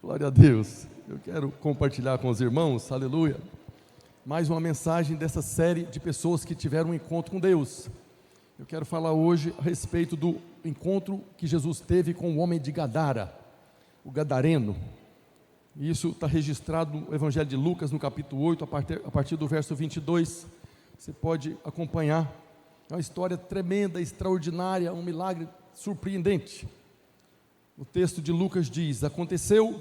Glória a Deus. Eu quero compartilhar com os irmãos, aleluia, mais uma mensagem dessa série de pessoas que tiveram um encontro com Deus. Eu quero falar hoje a respeito do encontro que Jesus teve com o homem de Gadara, o gadareno. Isso está registrado no Evangelho de Lucas, no capítulo 8, a partir do verso 22. Você pode acompanhar. É uma história tremenda, extraordinária, um milagre surpreendente. O texto de Lucas diz: aconteceu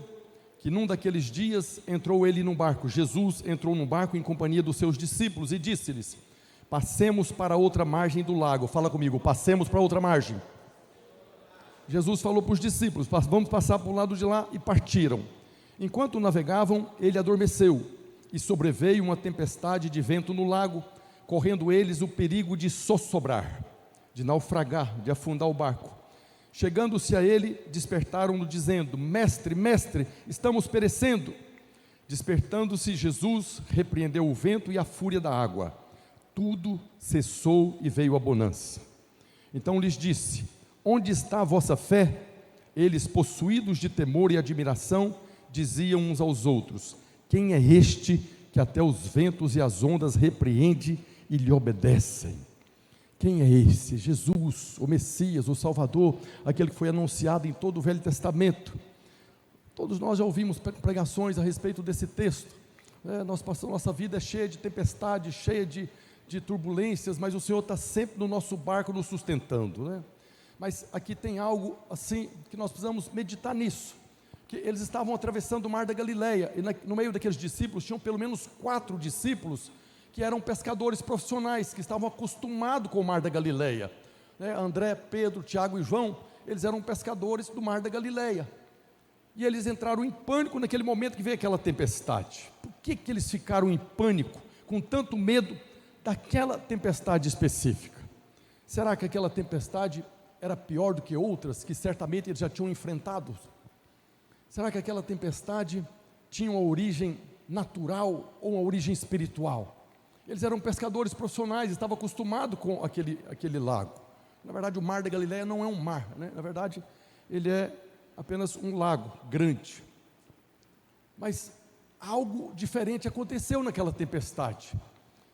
que num daqueles dias entrou ele num barco. Jesus entrou num barco em companhia dos seus discípulos e disse-lhes: passemos para outra margem do lago. Fala comigo, passemos para outra margem. Jesus falou para os discípulos: vamos passar para o lado de lá, e partiram. Enquanto navegavam, ele adormeceu, e sobreveio uma tempestade de vento no lago, correndo eles o perigo de sossobrar, de naufragar, de afundar o barco. Chegando-se a ele, despertaram-no dizendo: mestre, mestre, estamos perecendo. Despertando-se Jesus, repreendeu o vento e a fúria da água. Tudo cessou e veio a bonança. Então lhes disse: onde está a vossa fé? Eles, possuídos de temor e admiração, diziam uns aos outros: quem é este que até os ventos e as ondas repreende e lhe obedecem? Quem é esse? Jesus, o Messias, o Salvador, aquele que foi anunciado em todo o Velho Testamento. Todos nós já ouvimos pregações a respeito desse texto. Nossa vida é cheia de tempestades, cheia de turbulências, mas o Senhor está sempre no nosso barco nos sustentando, né? Mas aqui tem algo assim que nós precisamos meditar nisso. Que eles estavam atravessando o mar da Galileia, e no meio daqueles discípulos tinham pelo menos 4 discípulos que eram pescadores profissionais, que estavam acostumados com o mar da Galileia, André, Pedro, Tiago e João, eles eram pescadores do mar da Galileia, e eles entraram em pânico naquele momento que veio aquela tempestade. Por que eles ficaram em pânico, com tanto medo daquela tempestade específica? Será que aquela tempestade era pior do que outras, que certamente eles já tinham enfrentado? Será que aquela tempestade tinha uma origem natural ou uma origem espiritual? Eles eram pescadores profissionais, estavam acostumados com aquele lago. Na verdade, o mar da Galileia não é um mar, né? Na verdade, ele é apenas um lago grande. Mas algo diferente aconteceu naquela tempestade.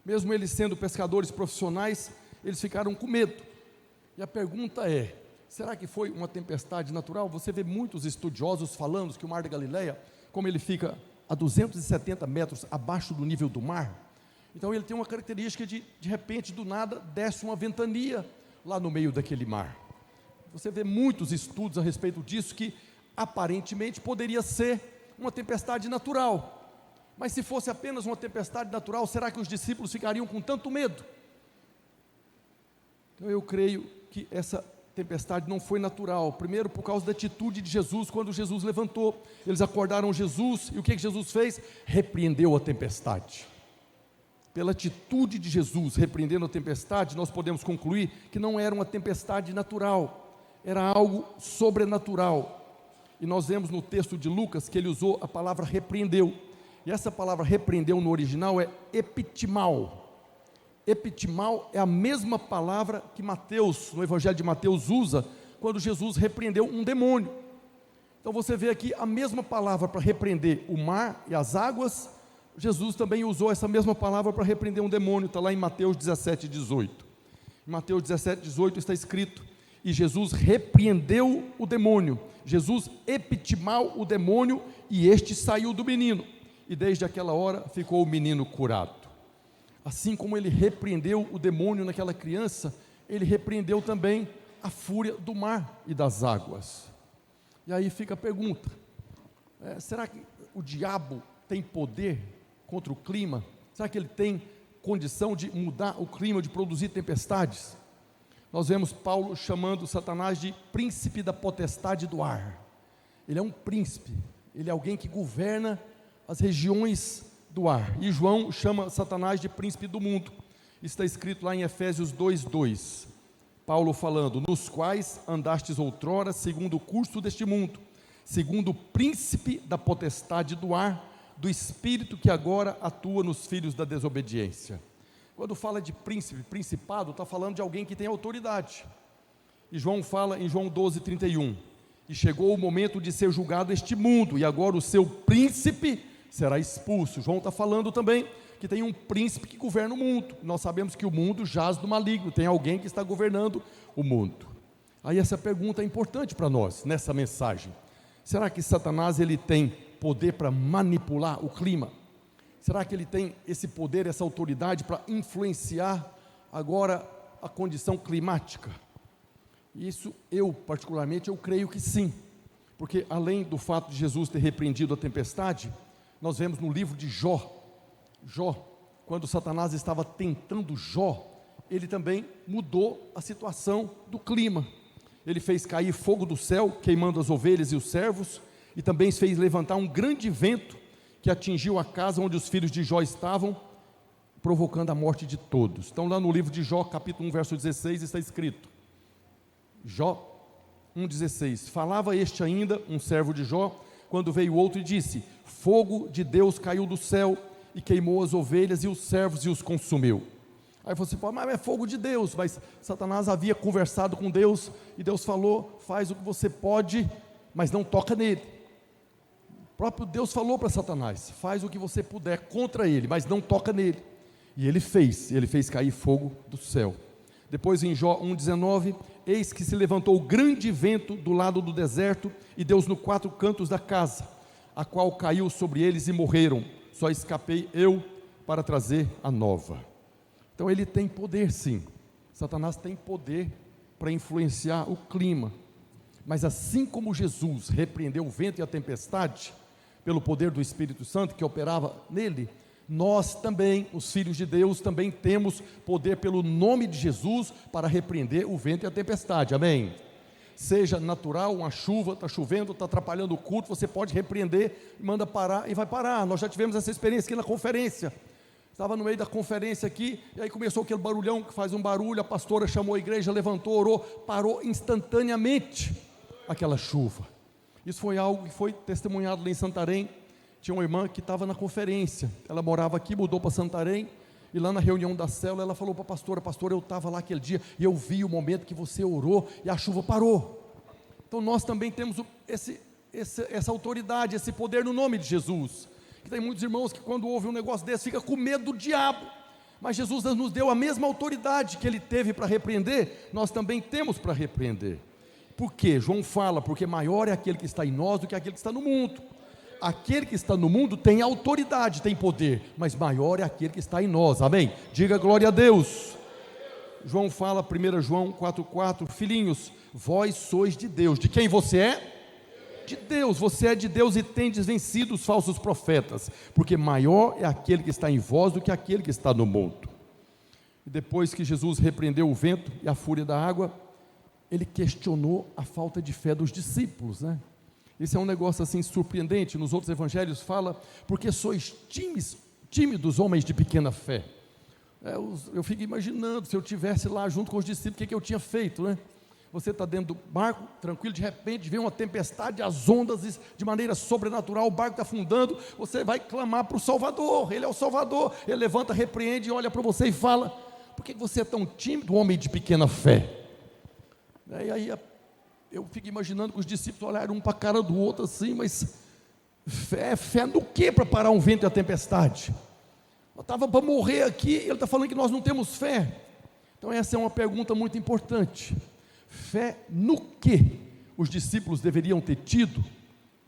Mesmo eles sendo pescadores profissionais, eles ficaram com medo. E a pergunta é: será que foi uma tempestade natural? Você vê muitos estudiosos falando que o mar da Galileia, como ele fica a 270 metros abaixo do nível do mar, então ele tem uma característica de repente, do nada, desce uma ventania lá no meio daquele mar. Você vê muitos estudos a respeito disso, que aparentemente poderia ser uma tempestade natural. Mas se fosse apenas uma tempestade natural, será que os discípulos ficariam com tanto medo? Então eu creio que essa tempestade não foi natural. Primeiro, por causa da atitude de Jesus. Quando Jesus levantou, eles acordaram Jesus, e o que Jesus fez? Repreendeu a tempestade. Pela atitude de Jesus repreendendo a tempestade, nós podemos concluir que não era uma tempestade natural, era algo sobrenatural. E nós vemos no texto de Lucas que ele usou a palavra repreendeu, e essa palavra repreendeu no original é epitimal. Epitimal é a mesma palavra que Mateus, no Evangelho de Mateus, usa quando Jesus repreendeu um demônio. Então você vê aqui a mesma palavra para repreender o mar e as águas. Jesus também usou essa mesma palavra para repreender um demônio. Está lá em Mateus 17, 18. Em Mateus 17, 18 está escrito: e Jesus repreendeu o demônio. Jesus epitimal o demônio, e este saiu do menino, e desde aquela hora ficou o menino curado. Assim como ele repreendeu o demônio naquela criança, ele repreendeu também a fúria do mar e das águas. E aí fica a pergunta: será que o diabo tem poder contra o clima? Será que ele tem condição de mudar o clima, de produzir tempestades? Nós vemos Paulo chamando Satanás de príncipe da potestade do ar. Ele é um príncipe, ele é alguém que governa as regiões do ar. E João chama Satanás de príncipe do mundo. Está escrito lá em Efésios 2:2. Paulo falando: nos quais andastes outrora segundo o curso deste mundo, segundo o príncipe da potestade do ar, do espírito que agora atua nos filhos da desobediência. Quando fala de príncipe, principado, está falando de alguém que tem autoridade. E João fala em João 12:31: que chegou o momento de ser julgado este mundo, e agora o seu príncipe será expulso. João está falando também que tem um príncipe que governa o mundo. Nós sabemos que o mundo jaz do maligno, tem alguém que está governando o mundo. Aí essa pergunta é importante para nós, nessa mensagem. Será que Satanás ele tem poder para manipular o clima? Será que ele tem esse poder, essa autoridade para influenciar agora a condição climática? Isso particularmente, eu creio que sim. Porque além do fato de Jesus ter repreendido a tempestade, nós vemos no livro de Jó, quando Satanás estava tentando Jó, ele também mudou a situação do clima. Ele fez cair fogo do céu, queimando as ovelhas e os servos, e também fez levantar um grande vento, que atingiu a casa onde os filhos de Jó estavam, provocando a morte de todos. Então lá no livro de Jó, capítulo 1, verso 16, está escrito, Jó 1,16, falava este ainda, um servo de Jó, quando veio outro e disse, fogo de Deus caiu do céu, e queimou as ovelhas e os servos e os consumiu. Aí você fala, mas é fogo de Deus. Mas Satanás havia conversado com Deus, e Deus falou, faz o que você pode, mas não toca nele. O próprio Deus falou para Satanás, faz o que você puder contra ele, mas não toca nele. E ele fez cair fogo do céu. Depois em Jó 1,19, eis que se levantou grande vento do lado do deserto, e deu nos 4 cantos da casa, a qual caiu sobre eles e morreram. Só escapei eu para trazer a nova. Então ele tem poder sim, Satanás tem poder para influenciar o clima, mas assim como Jesus repreendeu o vento e a tempestade, pelo poder do Espírito Santo que operava nele, nós também, os filhos de Deus, também temos poder pelo nome de Jesus, para repreender o vento e a tempestade, amém? Seja natural, uma chuva, está chovendo, está atrapalhando o culto, você pode repreender, manda parar e vai parar. Nós já tivemos essa experiência aqui na conferência. Estava no meio da conferência aqui, e aí começou aquele barulhão que faz um barulho, a pastora chamou a igreja, levantou, orou, parou instantaneamente aquela chuva. Isso foi algo que foi testemunhado lá em Santarém. Tinha uma irmã que estava na conferência, ela morava aqui, mudou para Santarém, e lá na reunião da célula, ela falou para a pastora, eu estava lá aquele dia, e eu vi o momento que você orou, e a chuva parou. Então nós também temos essa autoridade, esse poder no nome de Jesus. Que tem muitos irmãos que quando ouvem um negócio desse, fica com medo do diabo, mas Jesus nos deu a mesma autoridade que ele teve para repreender, nós também temos para repreender. Por quê? João fala, porque maior é aquele que está em nós do que aquele que está no mundo. Aquele que está no mundo tem autoridade, tem poder, mas maior é aquele que está em nós, amém? Diga glória a Deus. João fala, 1 João 4,4, filhinhos, vós sois de Deus. De quem você é? De Deus, você é de Deus e tendes vencido os falsos profetas, porque maior é aquele que está em vós do que aquele que está no mundo. E depois que Jesus repreendeu o vento e a fúria da água, ele questionou a falta de fé dos discípulos, né? Esse é um negócio assim surpreendente. Nos outros evangelhos fala, porque sois tímidos homens de pequena fé. Eu fico imaginando, se eu estivesse lá junto com os discípulos, o que eu tinha feito, né? Você está dentro do barco, tranquilo, de repente vem uma tempestade, as ondas, de maneira sobrenatural, o barco está afundando, você vai clamar para o Salvador, Ele é o Salvador, Ele levanta, repreende, olha para você e fala, por que você é tão tímido, homem de pequena fé? E aí eu fico imaginando que os discípulos olharam um para a cara do outro assim, mas fé no que para parar um vento e a tempestade? Eu estava para morrer aqui, ele está falando que nós não temos fé. Então essa é uma pergunta muito importante. Fé no que os discípulos deveriam ter tido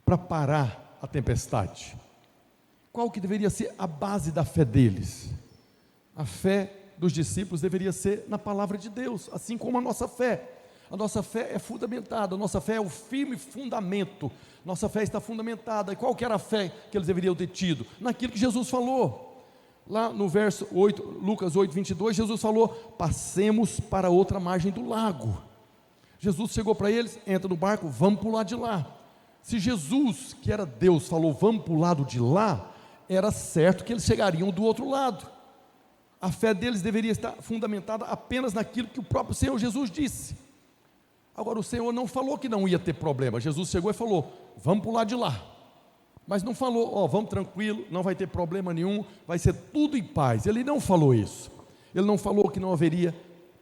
para parar a tempestade? Qual que deveria ser a base da fé deles? A fé dos discípulos deveria ser na palavra de Deus, assim como a nossa fé. A nossa fé é fundamentada, a nossa fé é o firme fundamento, nossa fé está fundamentada. E qual que era a fé que eles deveriam ter tido? Naquilo que Jesus falou, lá no verso 8, Lucas 8, 22, Jesus falou, passemos para outra margem do lago. Jesus chegou para eles, entra no barco, vamos para o lado de lá. Se Jesus, que era Deus, falou, vamos para o lado de lá, era certo que eles chegariam do outro lado. A fé deles deveria estar fundamentada apenas naquilo que o próprio Senhor Jesus disse. Agora o Senhor não falou que não ia ter problema. Jesus chegou e falou, vamos para o lado de lá, mas não falou, vamos tranquilo, não vai ter problema nenhum, vai ser tudo em paz. Ele não falou isso, ele não falou que não haveria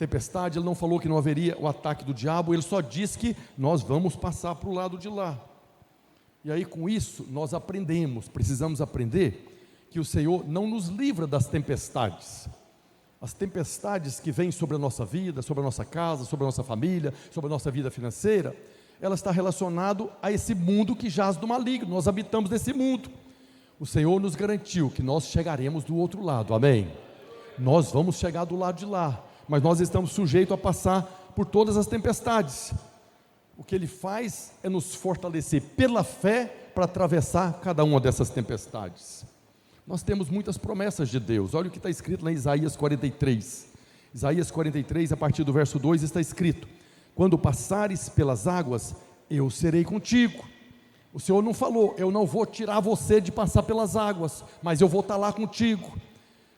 tempestade, ele não falou que não haveria o ataque do diabo, ele só disse que nós vamos passar para o lado de lá. E aí com isso nós precisamos aprender que o Senhor não nos livra das tempestades. As tempestades que vêm sobre a nossa vida, sobre a nossa casa, sobre a nossa família, sobre a nossa vida financeira, ela está relacionada a esse mundo que jaz do maligno. Nós habitamos nesse mundo. O Senhor nos garantiu que nós chegaremos do outro lado, amém? Nós vamos chegar do lado de lá, mas nós estamos sujeitos a passar por todas as tempestades. O que Ele faz é nos fortalecer pela fé para atravessar cada uma dessas tempestades. Nós temos muitas promessas de Deus. Olha o que está escrito lá em Isaías 43. Isaías 43, a partir do verso 2, está escrito: quando passares pelas águas, eu serei contigo. O Senhor não falou, eu não vou tirar você de passar pelas águas, mas eu vou estar lá contigo.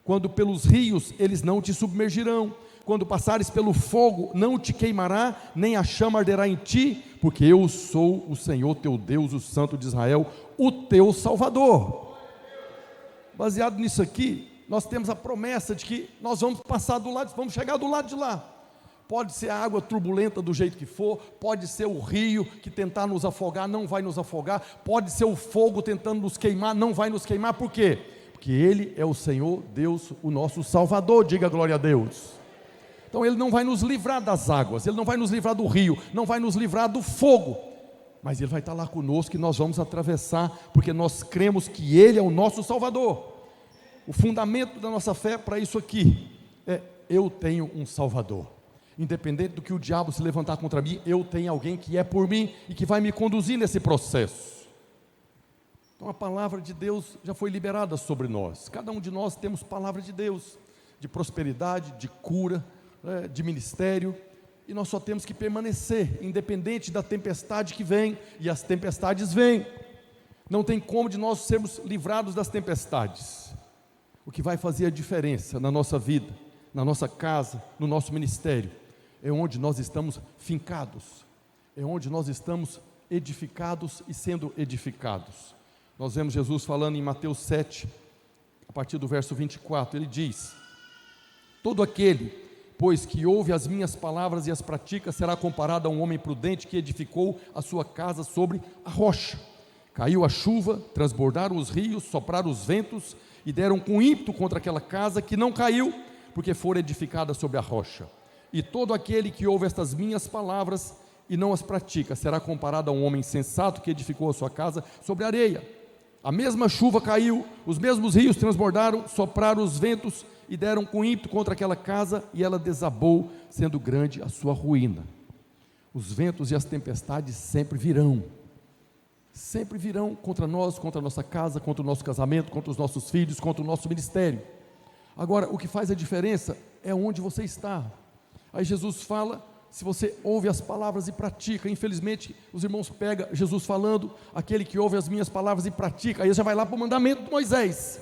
Quando pelos rios, eles não te submergirão. Quando passares pelo fogo, não te queimará, nem a chama arderá em ti, porque eu sou o Senhor teu Deus, o Santo de Israel, o teu Salvador. Baseado nisso aqui, nós temos a promessa de que nós vamos passar do lado, vamos chegar do lado de lá. Pode ser a água turbulenta do jeito que for, pode ser o rio que tentar nos afogar, não vai nos afogar, pode ser o fogo tentando nos queimar, não vai nos queimar. Por quê? Porque Ele é o Senhor Deus, o nosso Salvador. Diga glória a Deus. Então Ele não vai nos livrar das águas, Ele não vai nos livrar do rio, não vai nos livrar do fogo, mas Ele vai estar lá conosco e nós vamos atravessar, porque nós cremos que Ele é o nosso Salvador. O fundamento da nossa fé para isso aqui é: eu tenho um Salvador. Independente do que o diabo se levantar contra mim, eu tenho alguém que é por mim e que vai me conduzir nesse processo. Então a palavra de Deus já foi liberada sobre nós. Cada um de nós temos palavra de Deus, de prosperidade, de cura, de ministério, e nós só temos que permanecer, independente da tempestade que vem, e as tempestades vêm. Não tem como de nós sermos livrados das tempestades. O que vai fazer a diferença na nossa vida, na nossa casa, no nosso ministério, é onde nós estamos fincados, é onde nós estamos edificados e sendo edificados. Nós vemos Jesus falando em Mateus 7, a partir do verso 24, Ele diz: todo aquele, pois, que ouve as minhas palavras e as pratica, será comparado a um homem prudente que edificou a sua casa sobre a rocha. Caiu a chuva, transbordaram os rios, sopraram os ventos e deram com ímpeto contra aquela casa, que não caiu, porque fora edificada sobre a rocha. E todo aquele que ouve estas minhas palavras e não as pratica, será comparado a um homem sensato que edificou a sua casa sobre a areia. A mesma chuva caiu, os mesmos rios transbordaram, sopraram os ventos e deram com ímpeto contra aquela casa, e ela desabou, sendo grande a sua ruína. Os ventos e as tempestades sempre virão contra nós, contra a nossa casa, contra o nosso casamento, contra os nossos filhos, contra o nosso ministério. Agora, o que faz a diferença é onde você está. Aí Jesus fala, se você ouve as palavras e pratica. Infelizmente, os irmãos pegam Jesus falando, aquele que ouve as minhas palavras e pratica, aí já vai lá para o mandamento de Moisés.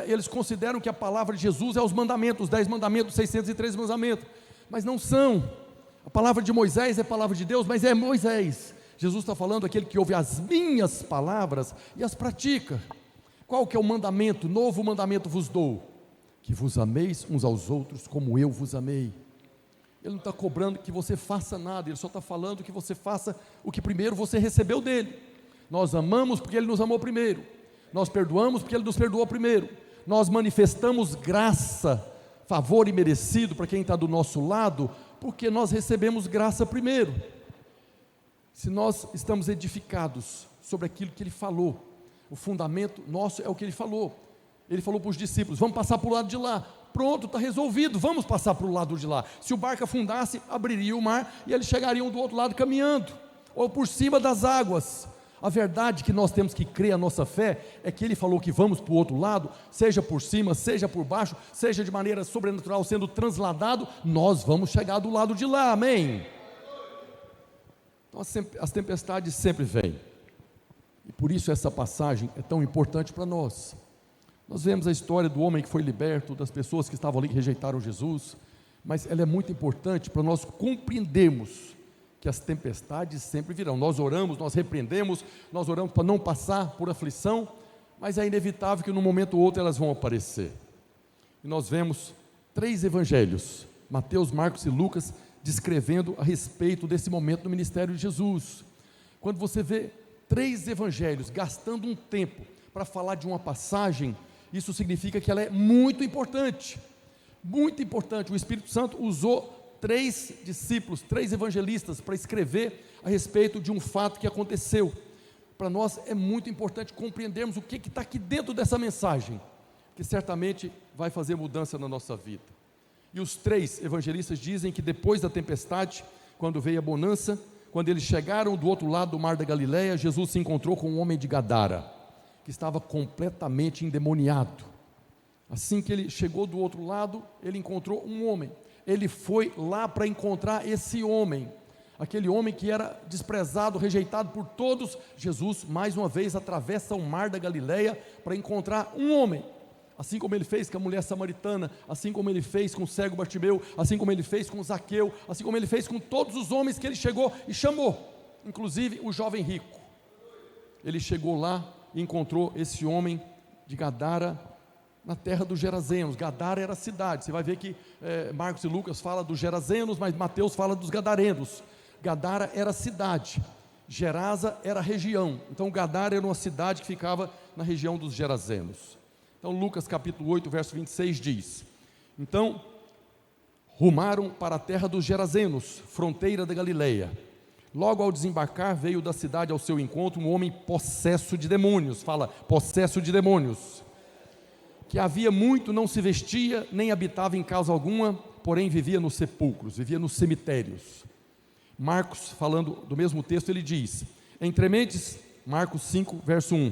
Eles consideram que a palavra de Jesus é os mandamentos, os 10 mandamentos, os 613 mandamentos, mas não são. A palavra de Moisés é a palavra de Deus, mas é Moisés. Jesus está falando aquele que ouve as minhas palavras e as pratica. Qual que é o mandamento? Novo mandamento vos dou, que vos ameis uns aos outros como eu vos amei. Ele não está cobrando que você faça nada, Ele só está falando que você faça o que primeiro você recebeu dEle. Nós amamos porque Ele nos amou primeiro, nós perdoamos porque Ele nos perdoou primeiro, nós manifestamos graça, favor imerecido para quem está do nosso lado, porque nós recebemos graça primeiro. Se nós estamos edificados sobre aquilo que Ele falou, o fundamento nosso é o que Ele falou. Ele falou para os discípulos: vamos passar para o lado de lá. Pronto, está resolvido, vamos passar para o lado de lá. Se o barco afundasse, abriria o mar e eles chegariam do outro lado caminhando, ou por cima das águas. A verdade que nós temos que crer, a nossa fé, é que Ele falou que vamos para o outro lado, seja por cima, seja por baixo, seja de maneira sobrenatural sendo transladado, nós vamos chegar do lado de lá, amém? Então as tempestades sempre vêm, e por isso essa passagem é tão importante para nós. Nós vemos a história do homem que foi liberto, das pessoas que estavam ali que rejeitaram Jesus, mas ela é muito importante para nós compreendermos que as tempestades sempre virão. Nós oramos, nós repreendemos, nós oramos para não passar por aflição, mas é inevitável que num momento ou outro elas vão aparecer. E nós vemos 3 evangelhos Mateus, Marcos e Lucas, descrevendo a respeito desse momento no ministério de Jesus. Quando você vê 3 evangelhos gastando um tempo para falar de uma passagem, isso significa que ela é muito importante. Muito importante. O Espírito Santo usou 3 discípulos, 3 evangelistas para escrever a respeito de um fato que aconteceu. Para nós é muito importante compreendermos o que está aqui dentro dessa mensagem, que certamente vai fazer mudança na nossa vida. E os 3 evangelistas dizem que depois da tempestade, quando veio a bonança, quando eles chegaram do outro lado do mar da Galileia, Jesus se encontrou com um homem de Gadara, que estava completamente endemoniado. Assim que ele chegou do outro lado, ele encontrou um homem. Ele foi lá para encontrar esse homem, aquele homem que era desprezado, rejeitado por todos. Jesus, mais uma vez, atravessa o mar da Galileia para encontrar um homem, assim como ele fez com a mulher samaritana, assim como ele fez com o cego Bartimeu, assim como ele fez com Zaqueu, assim como ele fez com todos os homens que ele chegou e chamou, inclusive o jovem rico. Ele chegou lá e encontrou esse homem de Gadara, na terra dos Gerazenos. Gadara era a cidade. Você vai ver que Marcos e Lucas falam dos Gerazenos, mas Mateus fala dos Gadarenos. Gadara era a cidade, Gerasa era a região. Então Gadara era uma cidade que ficava na região dos Gerazenos. Então Lucas capítulo 8, verso 26 diz: então rumaram para a terra dos Gerazenos, fronteira da Galileia. Logo ao desembarcar, veio da cidade ao seu encontro um homem possesso de demônios. Fala, possesso de demônios, que havia muito não se vestia, nem habitava em casa alguma, porém vivia nos sepulcros, vivia nos cemitérios. Marcos, falando do mesmo texto, ele diz: entrementes, Marcos 5, verso 1,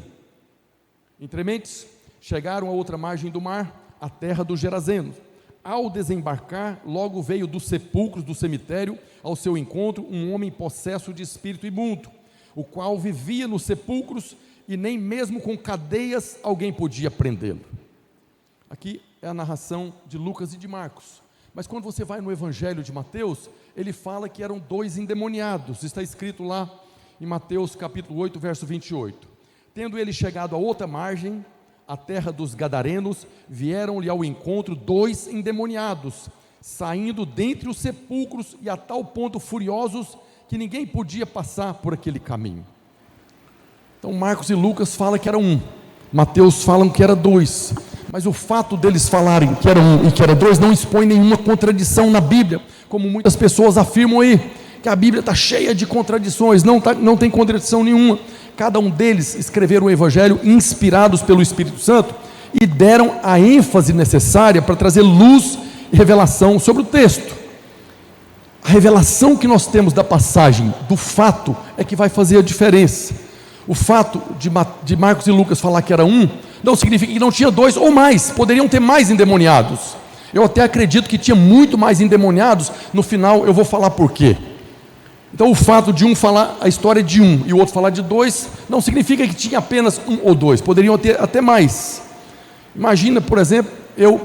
entrementes, chegaram a outra margem do mar, a terra dos Gerazenos. Ao desembarcar, logo veio dos sepulcros do cemitério ao seu encontro um homem possesso de espírito imundo, o qual vivia nos sepulcros e nem mesmo com cadeias alguém podia prendê-lo. Aqui é a narração de Lucas e de Marcos. Mas quando você vai no evangelho de Mateus, ele fala que eram 2 endemoniados. Está escrito lá em Mateus capítulo 8, verso 28. Tendo ele chegado a outra margem, a terra dos Gadarenos, vieram-lhe ao encontro 2 endemoniados, saindo dentre os sepulcros, e a tal ponto furiosos, que ninguém podia passar por aquele caminho. Então Marcos e Lucas falam que era 1, Mateus falam que era 2, mas o fato deles falarem que era 1 e que era 2 não expõe nenhuma contradição na Bíblia, como muitas pessoas afirmam aí, que a Bíblia está cheia de contradições. Não tem contradição nenhuma. Cada um deles escreveram o evangelho inspirados pelo Espírito Santo e deram a ênfase necessária para trazer luz e revelação sobre o texto. A revelação que nós temos da passagem, do fato, é que vai fazer a diferença. O fato de Marcos e Lucas falar que era 1, não significa que não tinha 2 ou mais, poderiam ter mais endemoniados. Eu até acredito que tinha muito mais endemoniados. No final eu vou falar por quê. Então o fato de um falar a história de 1 e o outro falar de 2, não significa que tinha apenas 1 ou 2, poderiam ter até mais. Imagina, por exemplo, eu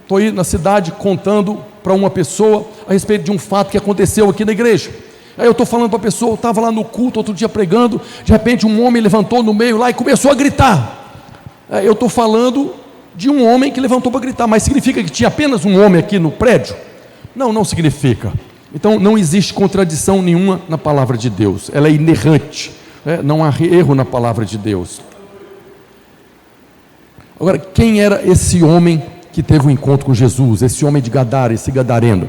estou aí na cidade contando para uma pessoa a respeito de um fato que aconteceu aqui na igreja. Aí eu estou falando para a pessoa, eu estava lá no culto outro dia pregando, de repente um homem levantou no meio lá e começou a gritar. Eu estou falando de um homem que levantou para gritar, mas significa que tinha apenas um homem aqui no prédio? Não, não significa. Então não existe contradição nenhuma na palavra de Deus, ela é inerrante, não há erro na palavra de Deus. Agora, quem era esse homem que teve um encontro com Jesus, esse homem de Gadara, esse gadareno?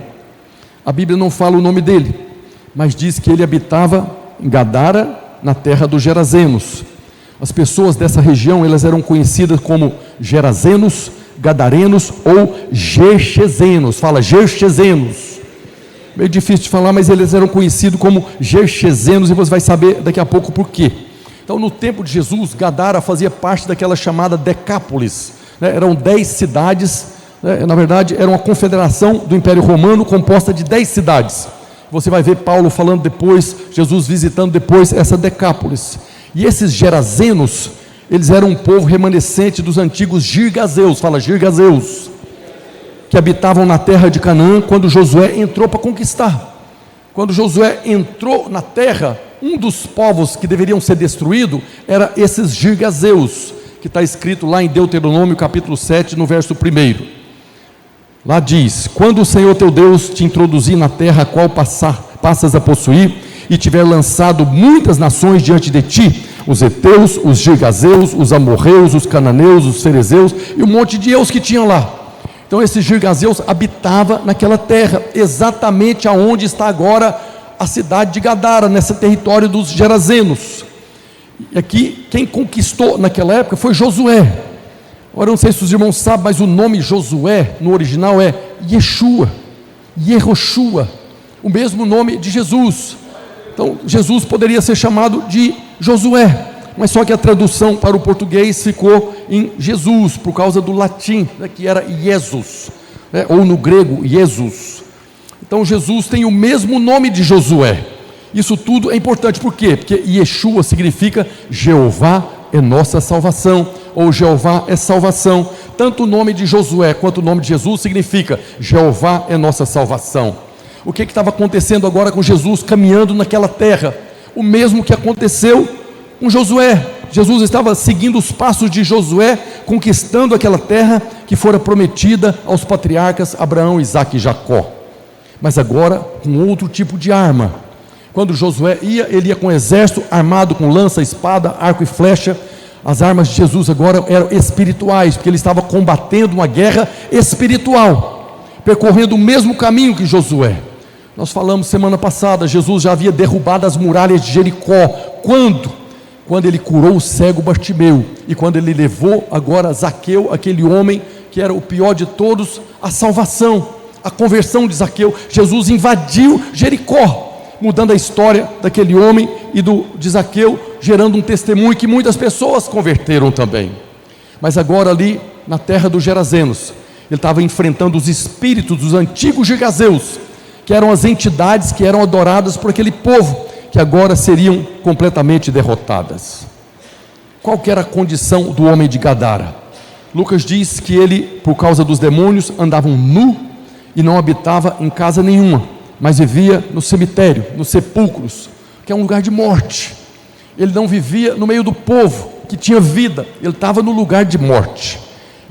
A Bíblia não fala o nome dele, mas diz que ele habitava em Gadara, na terra dos Gerazenos. As pessoas dessa região, elas eram conhecidas como Gerazenos, Gadarenos ou Gergesenos. Fala, Gergesenos. Meio difícil de falar, mas eles eram conhecidos como Gergesenos, e você vai saber daqui a pouco por quê. Então, no tempo de Jesus, Gadara fazia parte daquela chamada Decápolis, eram 10 cidades, na verdade, era uma confederação do Império Romano, composta de 10 cidades. Você vai ver Paulo falando depois, Jesus visitando depois essa Decápolis. E esses Gerazenos, eles eram um povo remanescente dos antigos Girgazeus, fala Girgazeus, que habitavam na terra de Canaã quando Josué entrou para conquistar. Quando Josué entrou na terra, um dos povos que deveriam ser destruídos era esses Girgazeus, que está escrito lá em Deuteronômio capítulo 7, no verso 1. Lá diz: quando o Senhor teu Deus te introduzir na terra a qual passas a possuir, e tiver lançado muitas nações diante de ti, os heteus, os girgazeus, os amorreus, os cananeus, os ferezeus e um monte de eus que tinham lá. Então esses girgazeus habitavam naquela terra, exatamente aonde está agora a cidade de Gadara, nesse território dos Gerazenos. E aqui, quem conquistou naquela época foi Josué. Agora, eu não sei se os irmãos sabem, mas o nome Josué, no original, é Yeshua, Yehoshua, o mesmo nome de Jesus. Então, Jesus poderia ser chamado de Josué, mas só que a tradução para o português ficou em Jesus, por causa do latim, que era Jesus, ou no grego, Jesus. Então, Jesus tem o mesmo nome de Josué. Isso tudo é importante, por quê? Porque Yeshua significa Jeová é nossa salvação, ou Jeová é salvação. Tanto o nome de Josué quanto o nome de Jesus significa Jeová é nossa salvação. O que estava acontecendo agora com Jesus caminhando naquela terra? O mesmo que aconteceu com Josué. Jesus estava seguindo os passos de Josué, conquistando aquela terra que fora prometida aos patriarcas Abraão, Isaque e Jacó, mas agora com outro tipo de arma. Quando Josué ia, ele ia com exército armado com lança, espada, arco e flecha. As armas de Jesus agora eram espirituais, porque ele estava combatendo uma guerra espiritual, percorrendo o mesmo caminho que Josué. Nós falamos semana passada, Jesus já havia derrubado as muralhas de Jericó. Quando ele curou o cego Bartimeu, e quando ele levou agora Zaqueu, aquele homem que era o pior de todos, a salvação, a conversão de Zaqueu. Jesus invadiu Jericó, mudando a história daquele homem e de Zaqueu, gerando um testemunho que muitas pessoas converteram também. Mas agora ali na terra dos Gerazenos, ele estava enfrentando os espíritos dos antigos girgazeus, que eram as entidades que eram adoradas por aquele povo, que agora seriam completamente derrotadas. Qual que era a condição do homem de Gadara? Lucas diz que ele, por causa dos demônios, andava nu e não habitava em casa nenhuma, mas vivia no cemitério, nos sepulcros, que é um lugar de morte. Ele não vivia no meio do povo que tinha vida, ele estava no lugar de morte.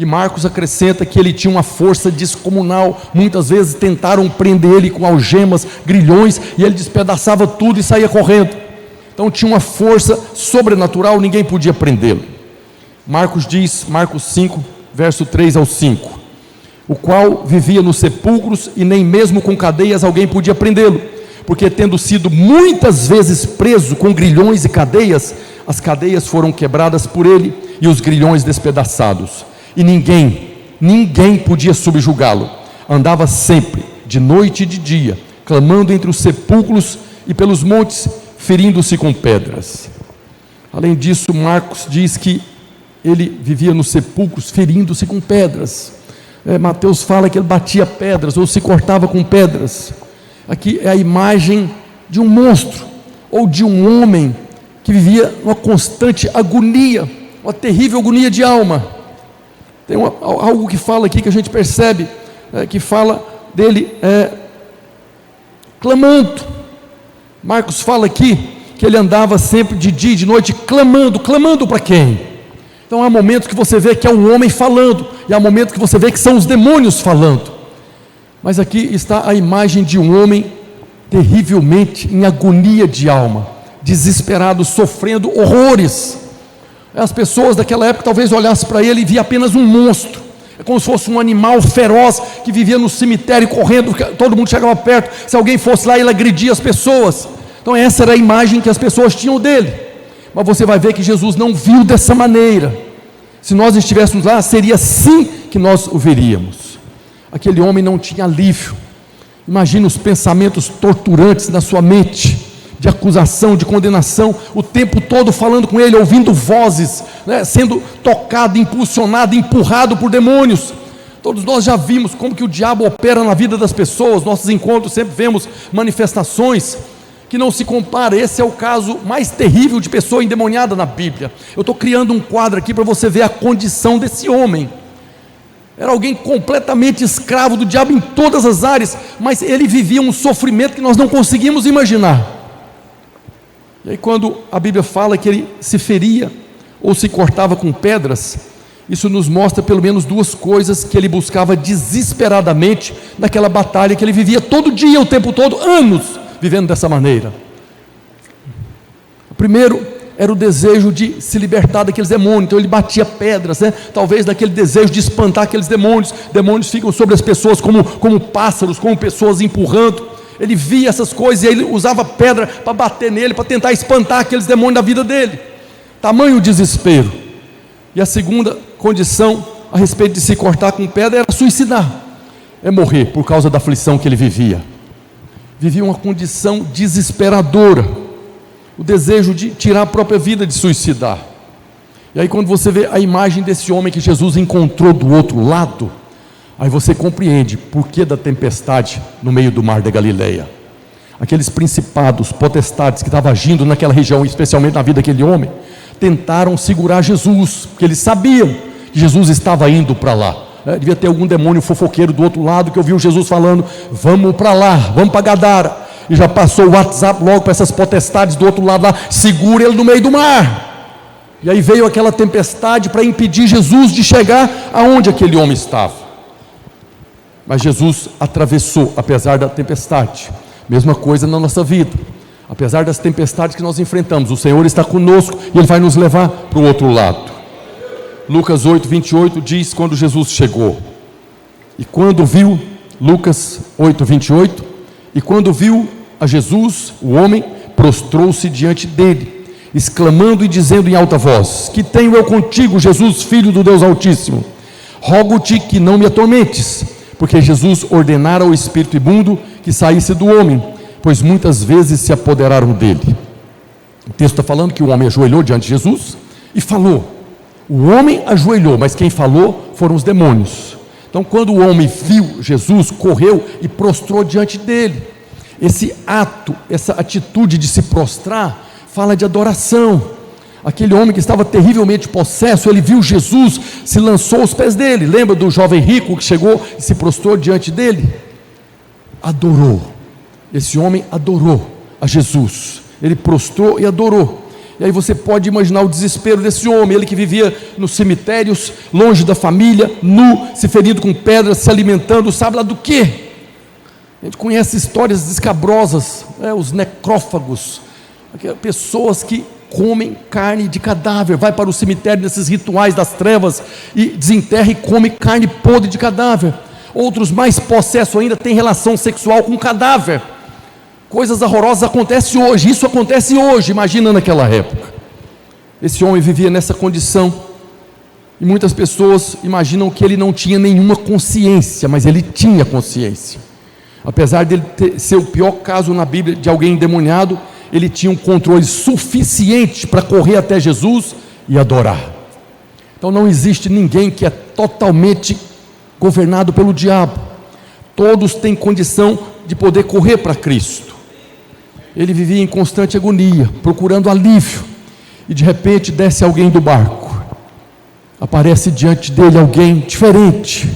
E Marcos acrescenta que ele tinha uma força descomunal. Muitas vezes tentaram prender ele com algemas, grilhões, e ele despedaçava tudo e saía correndo. Então tinha uma força sobrenatural, ninguém podia prendê-lo. Marcos diz, Marcos 5, verso 3 ao 5, o qual vivia nos sepulcros, e nem mesmo com cadeias alguém podia prendê-lo, porque tendo sido muitas vezes preso com grilhões e cadeias, as cadeias foram quebradas por ele, e os grilhões despedaçados, e ninguém podia subjugá-lo. Andava sempre, de noite e de dia, clamando entre os sepulcros e pelos montes, ferindo-se com pedras. Além disso, Marcos diz que ele vivia nos sepulcros, ferindo-se com pedras. Mateus fala que ele batia pedras, ou se cortava com pedras. Aqui é a imagem de um monstro, ou de um homem que vivia uma constante agonia, uma terrível agonia de alma. Tem algo que fala aqui que a gente percebe, que fala dele clamando. Marcos fala aqui que ele andava sempre de dia e de noite clamando para quem? Então há momentos que você vê que é um homem falando, e há momentos que você vê que são os demônios falando. Mas aqui está a imagem de um homem terrivelmente em agonia de alma, desesperado, sofrendo horrores. As pessoas daquela época talvez olhassem para ele e viam apenas um monstro. É como se fosse um animal feroz que vivia no cemitério correndo, todo mundo chegava perto, se alguém fosse lá ele agredia as pessoas. Então essa era a imagem que as pessoas tinham dele. Mas você vai ver que Jesus não viu dessa maneira. Se nós estivéssemos lá, seria assim que nós o veríamos. Aquele homem não tinha alívio. Imagina os pensamentos torturantes na sua mente, de acusação, de condenação, o tempo todo falando com ele, ouvindo vozes, sendo tocado, impulsionado, empurrado por demônios. Todos nós já vimos como que o diabo opera na vida das pessoas. Nossos encontros sempre vemos manifestações que não se compara. Esse é o caso mais terrível de pessoa endemoniada na Bíblia. Eu estou criando um quadro aqui para você ver a condição desse homem. Era alguém completamente escravo do diabo em todas as áreas, mas ele vivia um sofrimento que nós não conseguimos imaginar. E aí quando a Bíblia fala que ele se feria ou se cortava com pedras, Isso nos mostra pelo menos duas coisas que ele buscava desesperadamente naquela batalha que ele vivia todo dia, o tempo todo, anos, vivendo dessa maneira. O primeiro era o desejo de se libertar daqueles demônios. Então ele batia pedras, talvez naquele desejo de espantar aqueles demônios. Demônios ficam sobre as pessoas como pássaros, como pessoas empurrando. Ele via essas coisas e ele usava pedra para bater nele, para tentar espantar aqueles demônios da vida dele. Tamanho desespero. E a segunda condição a respeito de se cortar com pedra era suicidar, é morrer por causa da aflição que ele vivia. Vivia uma condição desesperadora, o desejo de tirar a própria vida, de suicidar. E aí quando você vê a imagem desse homem que Jesus encontrou do outro lado, aí você compreende por que da tempestade no meio do mar da Galileia. Aqueles principados, potestades que estavam agindo naquela região, especialmente na vida daquele homem, tentaram segurar Jesus, porque eles sabiam que Jesus estava indo para lá. Devia ter algum demônio fofoqueiro do outro lado que ouviu Jesus falando: vamos para lá, vamos para Gadara. E já passou o WhatsApp logo para essas potestades do outro lado lá: segura ele no meio do mar. E aí veio aquela tempestade para impedir Jesus de chegar aonde aquele homem estava. Mas Jesus atravessou, apesar da tempestade. Mesma coisa na nossa vida. Apesar das tempestades que nós enfrentamos, o Senhor está conosco e Ele vai nos levar para o outro lado. Lucas 8:28 diz: quando Jesus chegou, e quando viu, Lucas 8:28, e quando viu a Jesus, o homem prostrou-se diante dele, exclamando e dizendo em alta voz: que tenho eu contigo, Jesus, Filho do Deus Altíssimo? Rogo-te que não me atormentes. Porque Jesus ordenara ao espírito imundo que saísse do homem, pois muitas vezes se apoderaram dele. O texto está falando que o homem ajoelhou diante de Jesus e falou. O homem ajoelhou, mas quem falou foram os demônios. Então quando o homem viu Jesus, correu e prostrou diante dele. Esse ato, essa atitude de se prostrar, fala de adoração. Aquele homem que estava terrivelmente possesso, ele viu Jesus, se lançou aos pés dele. Lembra do jovem rico que chegou e se prostrou diante dele? Adorou. Esse homem adorou a Jesus. Ele prostrou e adorou. E aí você pode imaginar o desespero desse homem, ele que vivia nos cemitérios, longe da família, nu, se ferindo com pedras, se alimentando, sabe lá do quê? A gente conhece histórias escabrosas, os necrófagos, pessoas que comem carne de cadáver, vai para o cemitério nesses rituais das trevas e desenterra e come carne podre de cadáver. Outros mais possessos ainda têm relação sexual com cadáver. Coisas horrorosas acontecem hoje, isso acontece hoje, imagina naquela época. Esse homem vivia nessa condição, e muitas pessoas imaginam que ele não tinha nenhuma consciência, mas ele tinha consciência. Apesar de ele ser o pior caso na Bíblia de alguém endemoniado, ele tinha um controle suficiente para correr até Jesus e adorar. Então não existe ninguém que é totalmente governado pelo diabo. Todos têm condição de poder correr para Cristo. Ele vivia em constante agonia, procurando alívio, e de repente desce alguém do barco, aparece diante dele alguém diferente.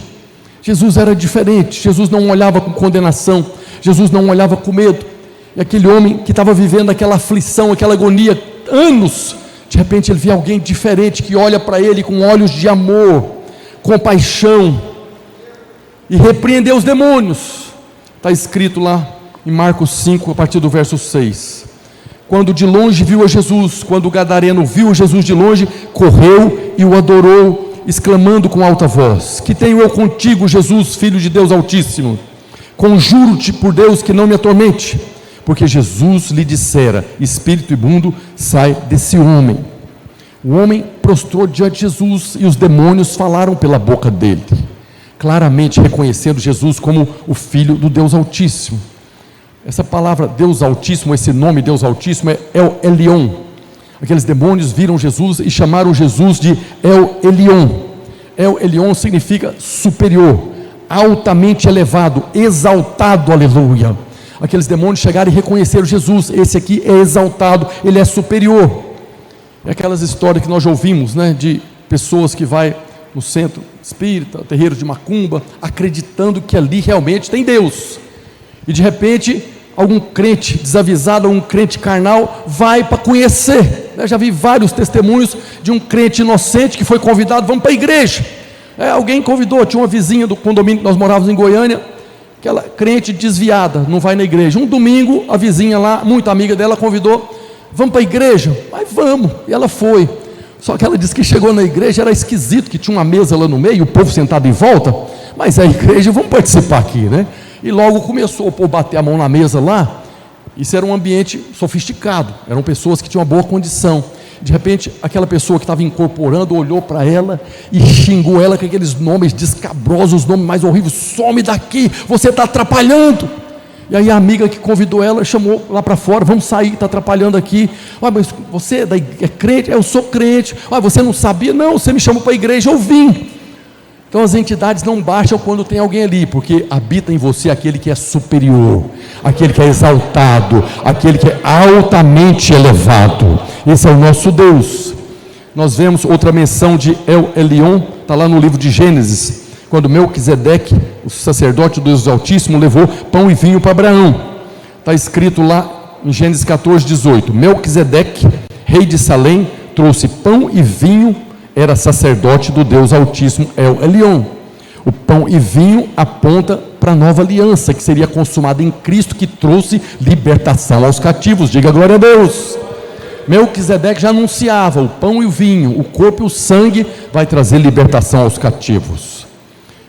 Jesus era diferente, Jesus não olhava com condenação, Jesus não olhava com medo. E aquele homem que estava vivendo aquela aflição, aquela agonia, anos, de repente ele vê alguém diferente, que olha para ele com olhos de amor, compaixão, e repreendeu os demônios. Está escrito lá em Marcos 5, a partir do verso 6. Quando de longe viu a Jesus, quando o gadareno viu Jesus de longe, correu e o adorou, exclamando com alta voz: que tenho eu contigo, Jesus, Filho de Deus Altíssimo? Conjuro-te por Deus que não me atormente. Porque Jesus lhe dissera: espírito imundo, sai desse homem. O homem prostrou diante de Jesus e os demônios falaram pela boca dele, claramente reconhecendo Jesus como o Filho do Deus Altíssimo. Essa palavra Deus Altíssimo, esse nome Deus Altíssimo é El Elyon. Aqueles demônios viram Jesus e chamaram Jesus de El Elyon. El Elyon significa superior, altamente elevado, exaltado, aleluia. Aqueles demônios chegaram e reconheceram Jesus: esse aqui é exaltado, ele é superior. É aquelas histórias que nós já ouvimos, de pessoas que vai no centro espírita, terreiro de macumba, acreditando que ali realmente tem Deus, e de repente algum crente desavisado, algum crente carnal vai para conhecer, Eu já vi vários testemunhos de um crente inocente que foi convidado, vamos para a igreja. Alguém convidou, tinha uma vizinha do condomínio que nós morávamos em Goiânia, aquela crente desviada, não vai na igreja. Um domingo, a vizinha lá, muito amiga dela, convidou, vamos para a igreja? Mas vamos, e ela foi. Só que ela disse que chegou na igreja, era esquisito, que tinha uma mesa lá no meio, o povo sentado em volta, mas a igreja, vamos participar aqui, né? E logo começou o povo bater a mão na mesa lá. Isso era um ambiente sofisticado, eram pessoas que tinham uma boa condição. De repente, aquela pessoa que estava incorporando olhou para ela e xingou ela com aqueles nomes descabrosos, os nomes mais horríveis: some daqui, você está atrapalhando. E aí a amiga que convidou ela chamou lá para fora: vamos sair, está atrapalhando aqui. Mas você é crente? Eu sou crente. Você não sabia? Não, você me chamou para a igreja, eu vim. Então as entidades não baixam quando tem alguém ali, porque habita em você aquele que é superior, aquele que é exaltado, aquele que é altamente elevado. Esse é o nosso Deus. Nós vemos outra menção de El Elyon, está lá no livro de Gênesis, quando Melquisedeque, o sacerdote do Deus Altíssimo, levou pão e vinho para Abraão. Está escrito lá em Gênesis 14:18, Melquisedeque, rei de Salém, trouxe pão e vinho, era sacerdote do Deus Altíssimo El Elyon. O pão e vinho aponta para a nova aliança, que seria consumada em Cristo, que trouxe libertação aos cativos. Diga glória a Deus. Melquisedeque já anunciava: o pão e o vinho, o corpo e o sangue vai trazer libertação aos cativos.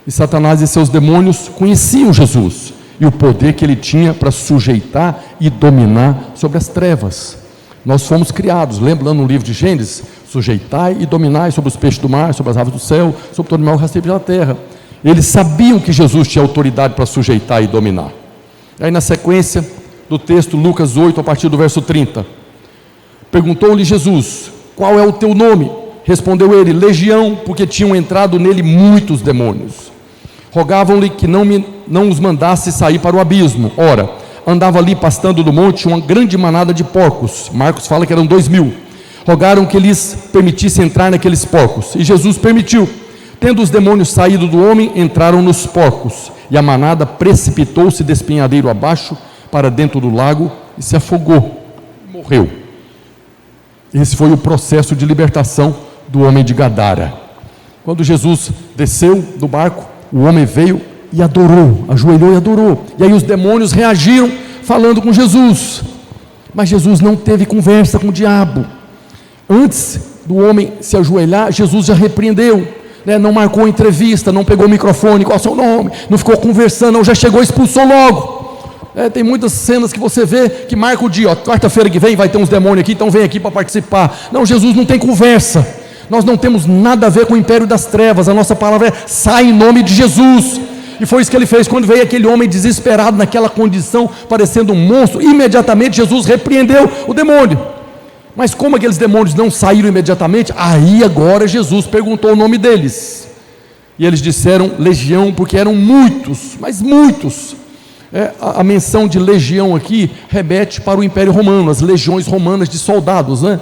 E Satanás e seus demônios conheciam Jesus e o poder que ele tinha para sujeitar e dominar sobre as trevas. Nós fomos criados, lembra lá no livro de Gênesis: sujeitai e dominai sobre os peixes do mar, sobre as aves do céu, sobre todo animal rasteiro pela terra. Eles sabiam que Jesus tinha autoridade para sujeitar e dominar. Aí na sequência do texto, Lucas 8, a partir do verso 30, perguntou-lhe Jesus: qual é o teu nome? Respondeu ele: Legião, porque tinham entrado nele muitos demônios. Rogavam-lhe que não os mandasse sair para o abismo. Ora, andava ali pastando no monte uma grande manada de porcos. Marcos fala que eram 2.000. Rogaram que lhes permitisse entrar naqueles porcos, e Jesus permitiu. Tendo os demônios saído do homem, entraram nos porcos, e a manada precipitou-se de espinhadeiro abaixo para dentro do lago e se afogou, morreu. Esse foi o processo de libertação do homem de Gadara. Quando Jesus desceu do barco, o homem veio e adorou, ajoelhou e adorou. E aí os demônios reagiram falando com Jesus. Mas Jesus não teve conversa com o diabo. Antes do homem se ajoelhar, Jesus já repreendeu, né? Não marcou entrevista, não pegou o microfone: qual é o seu nome? Não ficou conversando, não, já chegou e expulsou logo. Tem muitas cenas que você vê que marca o dia: quarta-feira que vem vai ter uns demônios aqui, então vem aqui para participar. Não, Jesus não tem conversa. Nós não temos nada a ver com o império das trevas. A nossa palavra é: sai em nome de Jesus. E foi isso que ele fez quando veio aquele homem desesperado, naquela condição, parecendo um monstro. Imediatamente Jesus repreendeu o demônio. Mas como aqueles demônios não saíram imediatamente, aí agora Jesus perguntou o nome deles. E eles disseram legião, porque eram muitos, mas muitos. A menção de legião aqui remete para o Império Romano, as legiões romanas de soldados, né?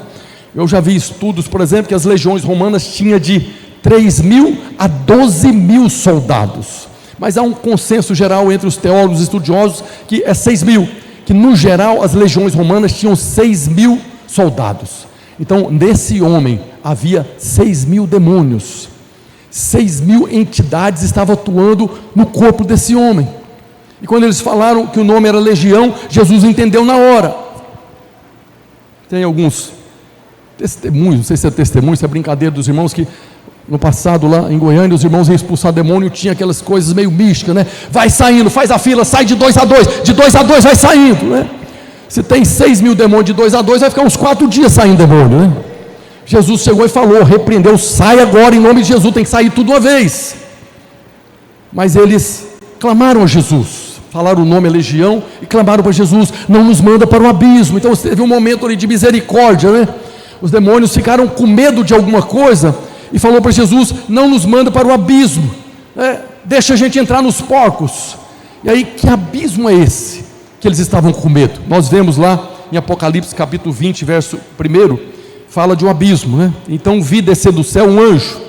Eu já vi estudos, por exemplo, que as legiões romanas tinham de 3.000 a 12.000 soldados. Mas há um consenso geral entre os teólogos estudiosos que é 6.000, que no geral as legiões romanas tinham 6.000 soldados. Então nesse homem havia 6.000 demônios, 6.000 entidades estavam atuando no corpo desse homem. E quando eles falaram que o nome era legião, Jesus entendeu na hora. Tem alguns testemunhos, não sei se é testemunho, se é brincadeira dos irmãos, que no passado lá em Goiânia os irmãos iam expulsar demônio, tinha aquelas coisas meio místicas, né? Vai saindo, faz a fila, sai de 2 a 2, de 2 a 2 vai saindo, né? Se tem 6.000 demônios de 2 a 2, vai ficar uns 4 dias saindo demônio, né? Jesus chegou e falou, repreendeu: sai agora em nome de Jesus, tem que sair tudo uma vez. Mas eles clamaram a Jesus, falaram o nome é legião e clamaram para Jesus: não nos manda para o abismo. Então teve um momento ali de misericórdia, né? Os demônios ficaram com medo de alguma coisa e falou para Jesus: não nos manda para o abismo, deixa a gente entrar nos porcos. E aí, que abismo é esse que eles estavam com medo? Nós vemos lá em Apocalipse capítulo 20, verso 1, fala de um abismo, né? Então vi descer do céu um anjo,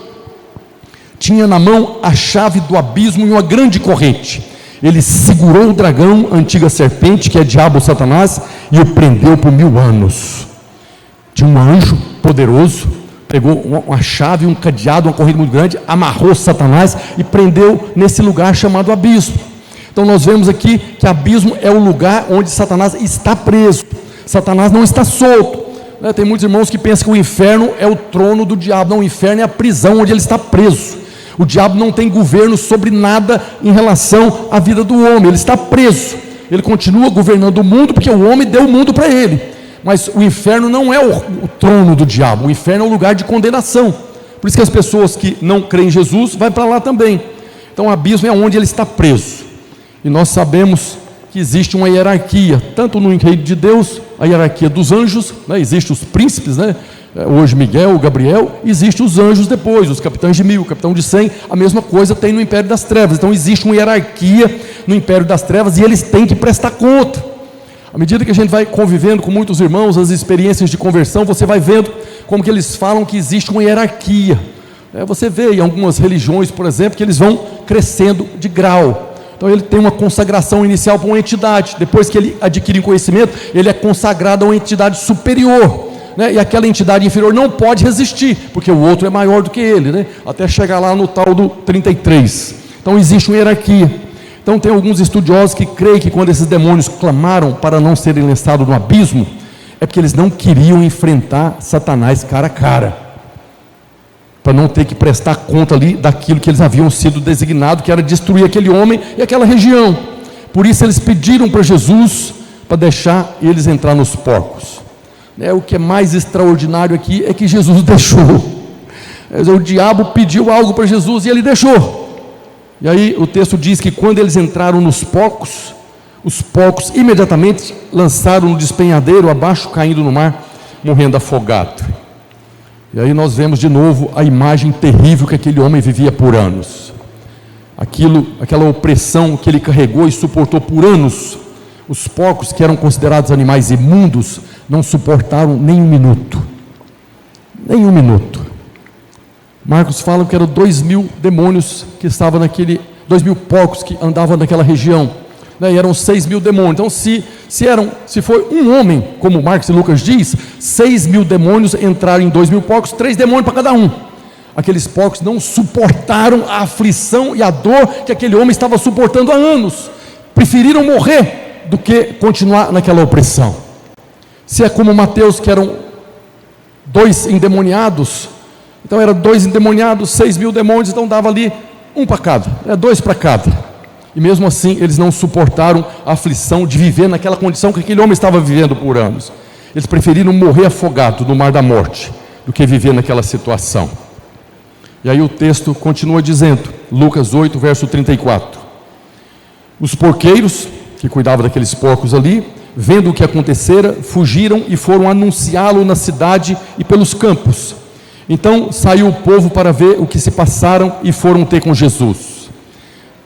tinha na mão a chave do abismo e uma grande corrente. Ele segurou o dragão, a antiga serpente, que é diabo, Satanás, e o prendeu por 1000 anos. de um anjo poderoso, pegou uma chave, um cadeado, uma corrente muito grande, amarrou Satanás e prendeu nesse lugar chamado abismo. Então nós vemos aqui que abismo é o lugar onde Satanás está preso. Satanás não está solto. Tem muitos irmãos que pensam que o inferno é o trono do diabo. Não, o inferno é a prisão onde ele está preso. O diabo não tem governo sobre nada em relação à vida do homem, ele está preso. Ele continua governando o mundo porque o homem deu o mundo para ele. Mas o inferno não é o trono do diabo, o inferno é o lugar de condenação. Por isso que as pessoas que não creem em Jesus vão para lá também. Então o abismo é onde ele está preso. E nós sabemos que existe uma hierarquia, tanto no reino de Deus, a hierarquia dos anjos, né? Existem os príncipes, né? Hoje Miguel, Gabriel, existem os anjos depois, os capitães de 1000, capitão de 100, a mesma coisa tem no império das trevas. Então existe uma hierarquia no império das trevas e eles têm que prestar conta. À medida que a gente vai convivendo com muitos irmãos, as experiências de conversão, você vai vendo como que eles falam que existe uma hierarquia. Você vê em algumas religiões, por exemplo, que eles vão crescendo de grau. Então ele tem uma consagração inicial para uma entidade, depois que ele adquire conhecimento, ele é consagrado a uma entidade superior, né? E aquela entidade inferior não pode resistir, porque o outro é maior do que ele, né? Até chegar lá no tal do 33. Então existe uma hierarquia. Então tem alguns estudiosos que creem que quando esses demônios clamaram para não serem lançados no abismo, é porque eles não queriam enfrentar Satanás cara a cara, para não ter que prestar conta ali daquilo que eles haviam sido designados, que era destruir aquele homem e aquela região. Por isso eles pediram para Jesus para deixar eles entrar nos porcos. O que é mais extraordinário aqui é que Jesus deixou. O diabo pediu algo para Jesus e ele deixou. E aí o texto diz que quando eles entraram nos porcos, os porcos imediatamente lançaram no despenhadeiro abaixo, caindo no mar, morrendo afogado. E aí nós vemos de novo a imagem terrível que aquele homem vivia por anos. Aquela opressão que ele carregou e suportou por anos. Os porcos, que eram considerados animais imundos, não suportaram nem um minuto. Nem um minuto. Marcos fala que eram 2.000 demônios que estavam 2.000 porcos que andavam naquela região, né? E eram 6.000 demônios. Então se foi um homem, como Marcos e Lucas diz, 6.000 demônios entraram em 2.000 porcos, 3 demônios para cada um. Aqueles porcos não suportaram a aflição e a dor que aquele homem estava suportando há anos, preferiram morrer do que continuar naquela opressão. Se é como Mateus, que eram 2 endemoniados, então eram 2 endemoniados, 6.000 demônios, então dava ali 1 para cada, 2 para cada. E mesmo assim eles não suportaram a aflição de viver naquela condição que aquele homem estava vivendo por anos. Eles preferiram morrer afogado no mar da morte do que viver naquela situação. E aí o texto continua dizendo, Lucas 8, verso 34. Os porqueiros, que cuidavam daqueles porcos ali, vendo o que acontecera, fugiram e foram anunciá-lo na cidade e pelos campos. Então saiu o povo para ver o que se passaram e foram ter com Jesus.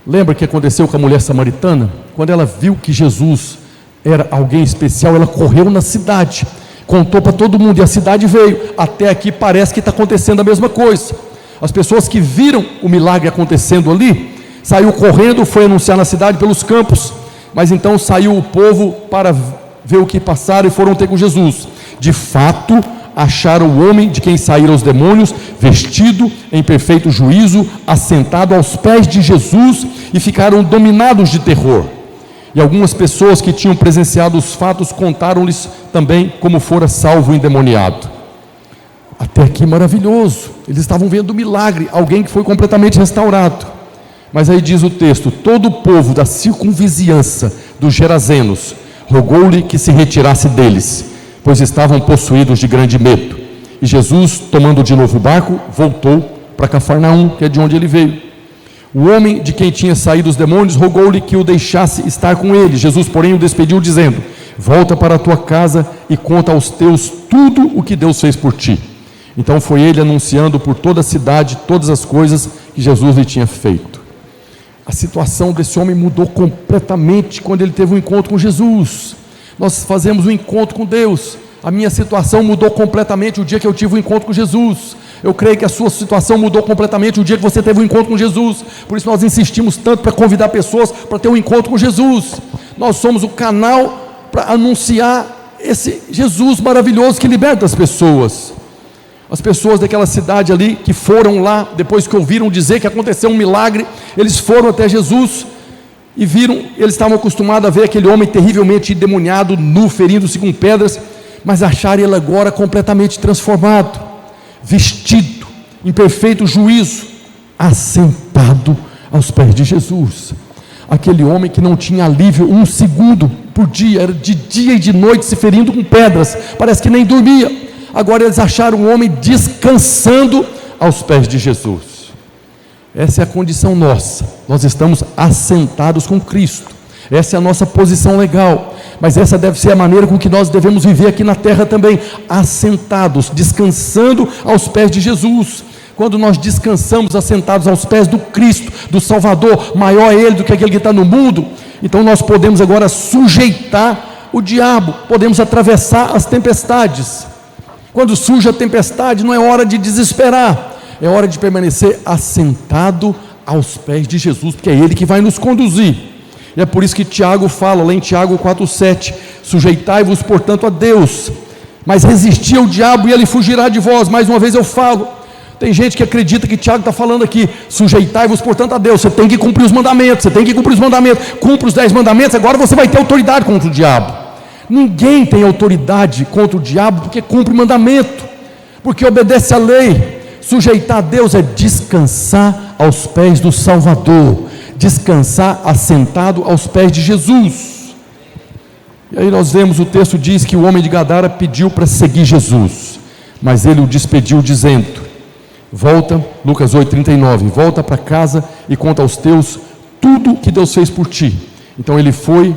Lembra o que aconteceu com a mulher samaritana? Quando ela viu que Jesus era alguém especial, ela correu na cidade, contou para todo mundo e a cidade veio. Até aqui parece que está acontecendo a mesma coisa. As pessoas que viram o milagre acontecendo ali, saiu correndo, foi anunciar na cidade pelos campos. Mas então saiu o povo para ver o que passaram e foram ter com Jesus. De fato, acharam o homem de quem saíram os demônios, vestido em perfeito juízo, assentado aos pés de Jesus, e ficaram dominados de terror. E algumas pessoas que tinham presenciado os fatos contaram-lhes também como fora salvo o endemoniado. Até aqui maravilhoso, eles estavam vendo o milagre, alguém que foi completamente restaurado. Mas aí diz o texto, todo o povo da circunvizinhança dos Gerazenos rogou-lhe que se retirasse deles, pois estavam possuídos de grande medo. E Jesus, tomando de novo o barco, voltou para Cafarnaum, que é de onde ele veio. O homem de quem tinha saído os demônios rogou-lhe que o deixasse estar com ele. Jesus, porém, o despediu, dizendo: volta para a tua casa e conta aos teus tudo o que Deus fez por ti. Então foi ele anunciando por toda a cidade todas as coisas que Jesus lhe tinha feito. A situação desse homem mudou completamente quando ele teve um encontro com Jesus. Nós fazemos um encontro com Deus. A minha situação mudou completamente o dia que eu tive um encontro com Jesus. Eu creio que a sua situação mudou completamente o dia que você teve um encontro com Jesus. Por isso nós insistimos tanto para convidar pessoas para ter um encontro com Jesus. Nós somos o canal para anunciar esse Jesus maravilhoso que liberta as pessoas. As pessoas daquela cidade ali que foram lá, depois que ouviram dizer que aconteceu um milagre, eles foram até Jesus e viram, eles estavam acostumados a ver aquele homem terrivelmente endemoniado, nu, ferindo-se com pedras, mas acharam ele agora completamente transformado, vestido, em perfeito juízo, assentado aos pés de Jesus. Aquele homem que não tinha alívio um segundo por dia, era de dia e de noite se ferindo com pedras, parece que nem dormia. Agora eles acharam um homem descansando aos pés de Jesus. Essa é a condição nossa, nós estamos assentados com Cristo, essa é a nossa posição legal, mas essa deve ser a maneira com que nós devemos viver aqui na terra também, assentados, descansando aos pés de Jesus. Quando nós descansamos assentados aos pés do Cristo, do Salvador, maior é Ele do que aquele que está no mundo, então nós podemos agora sujeitar o diabo, podemos atravessar as tempestades. Quando surge a tempestade, não é hora de desesperar, é hora de permanecer assentado aos pés de Jesus, porque é Ele que vai nos conduzir. E é por isso que Tiago fala, lá em Tiago 4,7, sujeitai-vos portanto a Deus, mas resisti ao diabo e ele fugirá de vós. Mais uma vez eu falo, tem gente que acredita que Tiago está falando aqui, sujeitai-vos portanto a Deus, você tem que cumprir os mandamentos, cumpre os 10 mandamentos, agora você vai ter autoridade contra o diabo. Ninguém tem autoridade contra o diabo porque cumpre mandamento, porque obedece à lei. Sujeitar a Deus é descansar aos pés do Salvador, descansar assentado aos pés de Jesus. E aí nós vemos, o texto diz que o homem de Gadara pediu para seguir Jesus, mas ele o despediu dizendo, volta, Lucas 8,39, volta para casa e conta aos teus tudo que Deus fez por ti. Então ele foi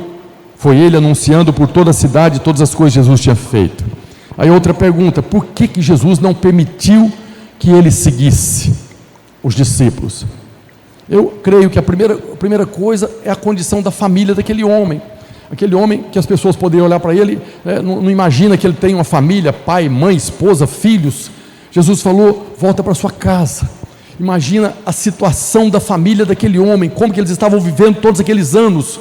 ele anunciando por toda a cidade todas as coisas que Jesus tinha feito. Aí outra pergunta, por que Jesus não permitiu que ele seguisse os discípulos? Eu creio que a primeira coisa é a condição da família daquele homem. Aquele homem que as pessoas poderiam olhar para ele, não imagina que ele tem uma família, pai, mãe, esposa, filhos. Jesus falou, volta para sua casa. Imagina a situação da família daquele homem, como que eles estavam vivendo todos aqueles anos.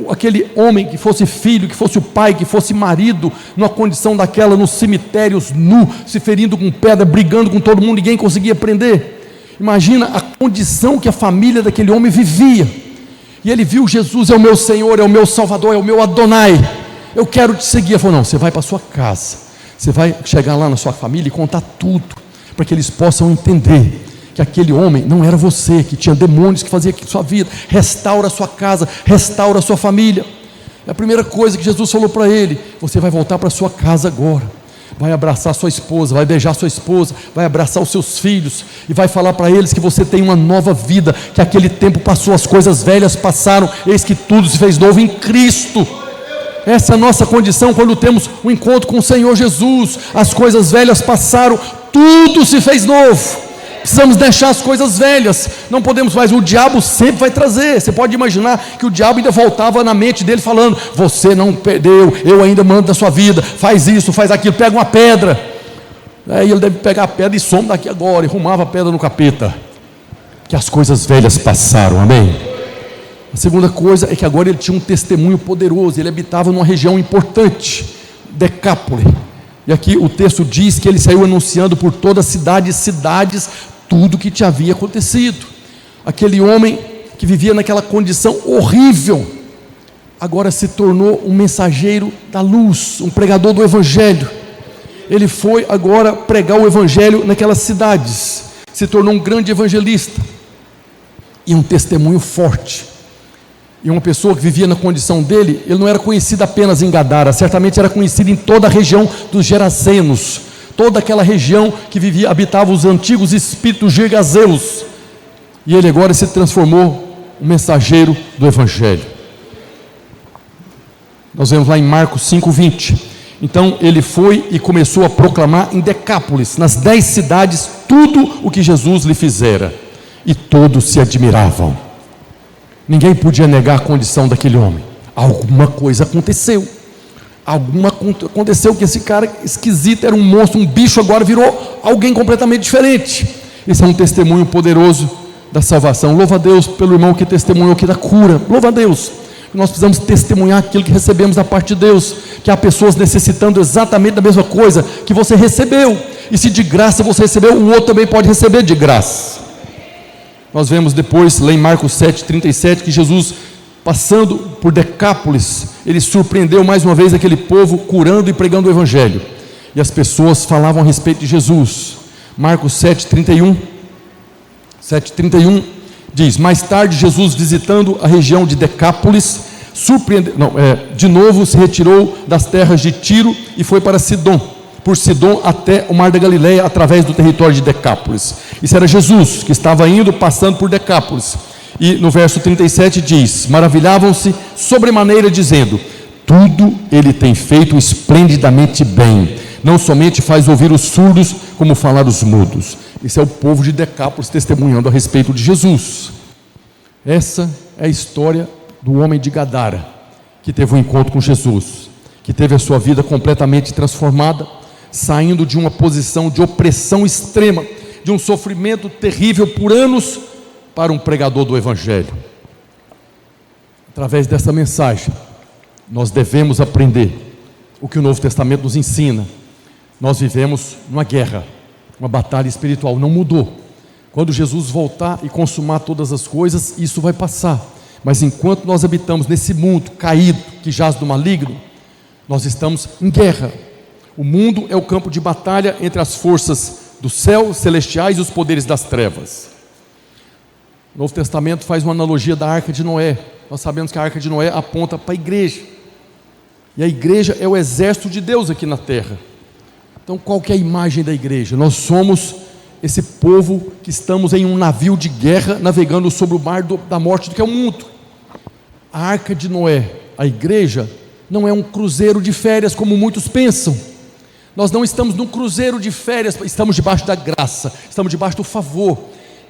Aquele homem que fosse filho, que fosse o pai, que fosse marido, numa condição daquela, nos cemitérios, nu, se ferindo com pedra, brigando com todo mundo, ninguém conseguia prender. Imagina a condição que a família daquele homem vivia. E ele viu Jesus, é o meu Senhor, é o meu Salvador, é o meu Adonai, eu quero te seguir. Ele falou, não, você vai para a sua casa, você vai chegar lá na sua família e contar tudo, para que eles possam entender que aquele homem não era você, que tinha demônios que faziam aquilo na sua vida. Restaura a sua casa, restaura a sua família. É a primeira coisa que Jesus falou para ele, você vai voltar para a sua casa agora, vai abraçar sua esposa, vai beijar sua esposa, vai abraçar os seus filhos, e vai falar para eles que você tem uma nova vida, que aquele tempo passou, as coisas velhas passaram, eis que tudo se fez novo em Cristo. Essa é a nossa condição quando temos um encontro com o Senhor Jesus, as coisas velhas passaram, tudo se fez novo. Precisamos deixar as coisas velhas, não podemos mais, o diabo sempre vai trazer. Você pode imaginar que o diabo ainda voltava na mente dele falando, você não perdeu, eu ainda mando da sua vida, faz isso, faz aquilo, pega uma pedra. Aí ele deve pegar a pedra e some daqui agora, e arrumava a pedra no capeta. Que as coisas velhas passaram, amém? A segunda coisa é que agora ele tinha um testemunho poderoso, ele habitava numa região importante, Decápole. E aqui o texto diz que ele saiu anunciando por toda a cidade e cidades tudo que tinha havia acontecido. Aquele homem que vivia naquela condição horrível, agora se tornou um mensageiro da luz, um pregador do Evangelho. Ele foi agora pregar o Evangelho naquelas cidades, se tornou um grande evangelista, e um testemunho forte. E uma pessoa que vivia na condição dele, ele não era conhecido apenas em Gadara, certamente era conhecido em toda a região dos Gerasenos, toda aquela região que vivia, habitava os antigos espíritos gergazeus, e ele agora se transformou um mensageiro do Evangelho. Nós vemos lá em Marcos 5:20, então ele foi e começou a proclamar em Decápolis, nas 10 cidades, tudo o que Jesus lhe fizera, e todos se admiravam. Ninguém podia negar a condição daquele homem. Alguma coisa aconteceu. Aconteceu que esse cara esquisito, era um monstro, um bicho, agora virou alguém completamente diferente. Esse é um testemunho poderoso da salvação. Louva a Deus pelo irmão que testemunhou aqui da cura. Louva a Deus. nós precisamos testemunhar aquilo que recebemos da parte de Deus, que há pessoas necessitando exatamente da mesma coisa que você recebeu, e se de graça você recebeu, o outro também pode receber de graça. Nós vemos depois, lá em Marcos 7,37, que Jesus, passando por Decápolis, ele surpreendeu mais uma vez aquele povo, curando e pregando o Evangelho, e as pessoas falavam a respeito de Jesus. Marcos 7,31 diz: mais tarde Jesus, visitando a região de Decápolis, de novo se retirou das terras de Tiro e foi para Sidom, por Sidom até o mar da Galileia, através do território de Decápolis. Isso era Jesus, que estava indo, passando por Decápolis. E no verso 37 diz: maravilhavam-se sobremaneira, dizendo: tudo ele tem feito esplendidamente bem, não somente faz ouvir os surdos, como falar os mudos. Esse é o povo de Decápolis testemunhando a respeito de Jesus. Essa é a história do homem de Gadara, que teve um encontro com Jesus, que teve a sua vida completamente transformada, saindo de uma posição de opressão extrema, de um sofrimento terrível por anos, para um pregador do Evangelho. Através dessa mensagem, nós devemos aprender o que o Novo Testamento nos ensina. Nós vivemos uma guerra, uma batalha espiritual, não mudou. Quando Jesus voltar e consumar todas as coisas, isso vai passar. Mas enquanto nós habitamos nesse mundo caído, que jaz do maligno, nós estamos em guerra. O mundo é o campo de batalha entre as forças do céu, celestiais, e os poderes das trevas. O Novo Testamento faz uma analogia da Arca de Noé. Nós sabemos que a Arca de Noé aponta para a igreja, e a igreja é o exército de Deus aqui na terra. Então, qual que é a imagem da igreja? Nós somos esse povo que estamos em um navio de guerra, navegando sobre o mar da morte, que é o mundo. A Arca de Noé, a igreja, não é um cruzeiro de férias como muitos pensam. Nós não estamos num cruzeiro de férias, estamos debaixo da graça, estamos debaixo do favor,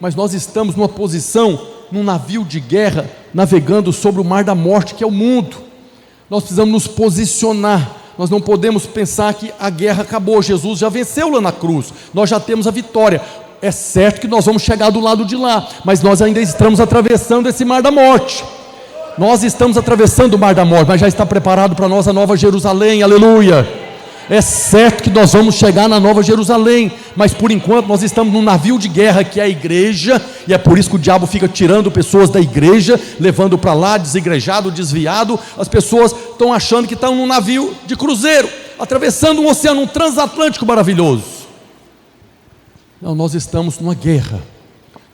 mas nós estamos numa posição, num navio de guerra, navegando sobre o mar da morte, que é o mundo. Nós precisamos nos posicionar. Nós não podemos pensar que a guerra acabou, Jesus já venceu lá na cruz, nós já temos a vitória. É certo que nós vamos chegar do lado de lá, mas nós ainda estamos atravessando esse mar da morte. Nós estamos atravessando o mar da morte, mas já está preparado para nós a Nova Jerusalém, aleluia. É certo que nós vamos chegar na Nova Jerusalém, mas por enquanto nós estamos num navio de guerra, que é a igreja, e é por isso que o diabo fica tirando pessoas da igreja, levando para lá, desigrejado, desviado. As pessoas estão achando que estão num navio de cruzeiro, atravessando um oceano, um transatlântico maravilhoso. Não, nós estamos numa guerra.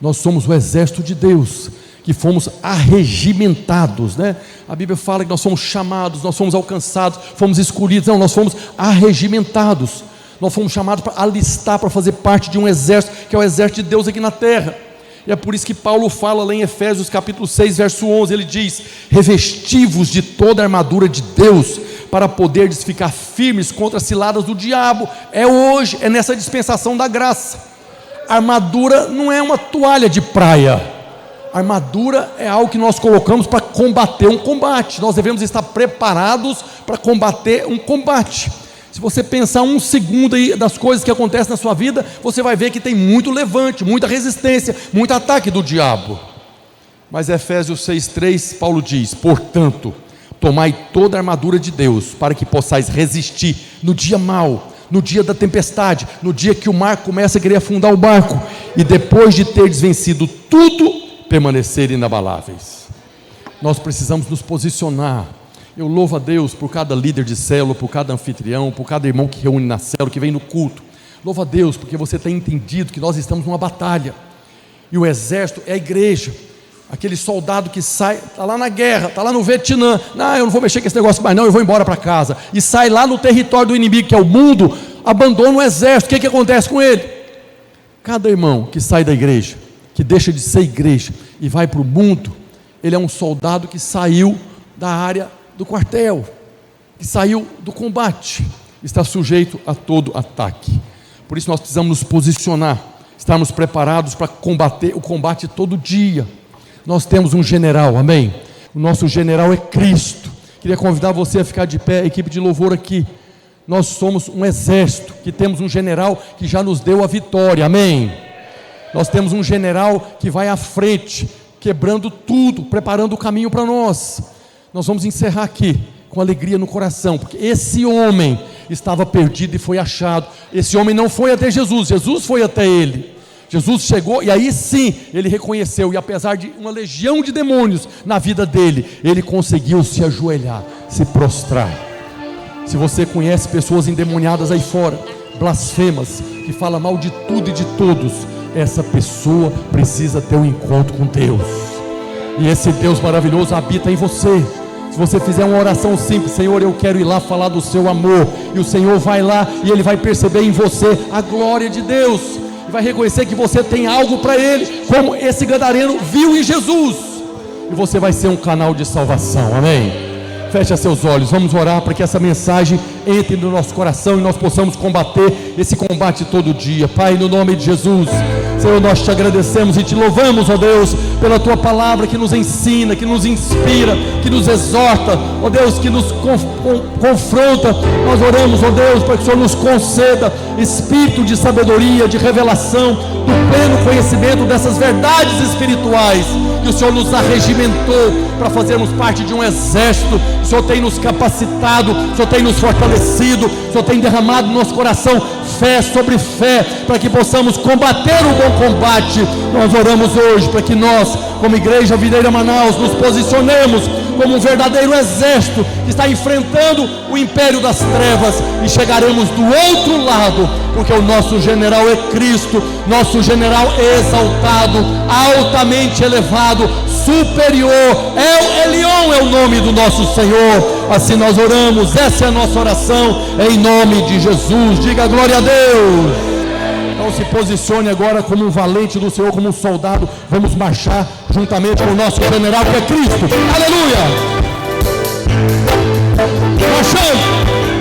Nós somos o exército de Deus, que fomos arregimentados, né? A Bíblia fala que nós fomos chamados, nós fomos alcançados, fomos escolhidos. Não, nós fomos arregimentados. Nós fomos chamados para alistar, para fazer parte de um exército, que é o exército de Deus aqui na terra. E é por isso que Paulo fala lá em Efésios capítulo 6, verso 11, ele diz: revesti-vos de toda a armadura de Deus, para poderdes ficar firmes contra as ciladas do diabo. É hoje, é nessa dispensação da graça. A armadura não é uma toalha de praia. A armadura é algo que nós colocamos para combater um combate. Nós devemos estar preparados para combater um combate. Se você pensar um segundo aí das coisas que acontecem na sua vida, você vai ver que tem muito levante, muita resistência, muito ataque do diabo. Mas Efésios 6,3, Paulo diz: portanto, tomai toda a armadura de Deus, para que possais resistir no dia mau, no dia da tempestade, no dia que o mar começa a querer afundar o barco, e depois de teres vencido tudo, permanecer inabaláveis. Nós precisamos nos posicionar. Eu louvo a Deus por cada líder de célula, por cada anfitrião, por cada irmão que reúne na célula, que vem no culto. Louvo a Deus porque você tem entendido que nós estamos numa batalha, e o exército é a igreja. Aquele soldado que sai, está lá na guerra, está lá no Vietnã, não, eu não vou mexer com esse negócio mais não, eu vou embora para casa, e sai lá no território do inimigo, que é o mundo, abandona o exército. O que acontece com ele? Cada irmão que sai da igreja, que deixa de ser igreja e vai para o mundo, ele é um soldado que saiu da área do quartel, que saiu do combate, está sujeito a todo ataque. Por isso nós precisamos nos posicionar, estarmos preparados para combater o combate todo dia. Nós temos um general, amém? O nosso general é Cristo. Queria convidar você a ficar de pé, a equipe de louvor aqui. Nós somos um exército, que temos um general que já nos deu a vitória, amém? Nós temos um general que vai à frente, quebrando tudo, preparando o caminho para nós. nós vamos encerrar aqui com alegria no coração, porque esse homem estava perdido e foi achado. Esse homem não foi até Jesus, Jesus foi até ele. Jesus chegou e aí sim ele reconheceu, e apesar de uma legião de demônios na vida dele, ele conseguiu se ajoelhar, se prostrar. Se você conhece pessoas endemoniadas aí fora, blasfemas, que falam mal de tudo e de todos, essa pessoa precisa ter um encontro com Deus, e esse Deus maravilhoso habita em você. Se você fizer uma oração simples: Senhor, eu quero ir lá falar do seu amor, e o Senhor vai lá e ele vai perceber em você a glória de Deus, e vai reconhecer que você tem algo para ele, como esse gadareno viu em Jesus, e você vai ser um canal de salvação. Amém? Feche seus olhos, vamos orar para que essa mensagem entre no nosso coração e nós possamos combater esse combate todo dia. Pai, no nome de Jesus, Senhor, nós te agradecemos e te louvamos, ó Deus, pela tua palavra que nos ensina, que nos inspira, que nos exorta, ó Deus, que nos confronta. Nós oramos, ó Deus, para que o Senhor nos conceda espírito de sabedoria, de revelação, do pleno conhecimento dessas verdades espirituais, que o Senhor nos arregimentou para fazermos parte de um exército. O Senhor tem nos capacitado, o Senhor tem nos fortalecido, o Senhor tem derramado no nosso coração fé sobre fé, para que possamos combater o bom combate. Nós oramos hoje para que nós, como Igreja Videira Manaus, nos posicionemos como um verdadeiro exército que está enfrentando o império das trevas, e chegaremos do outro lado, porque o nosso general é Cristo, nosso general exaltado, altamente elevado, superior, El Elyon é o nome do nosso Senhor. Assim nós oramos, essa é a nossa oração, em nome de Jesus. Diga glória a Deus. Então se posicione agora como um valente do Senhor, como um soldado. Vamos marchar juntamente com o nosso general, que é Cristo. Aleluia! Marchando!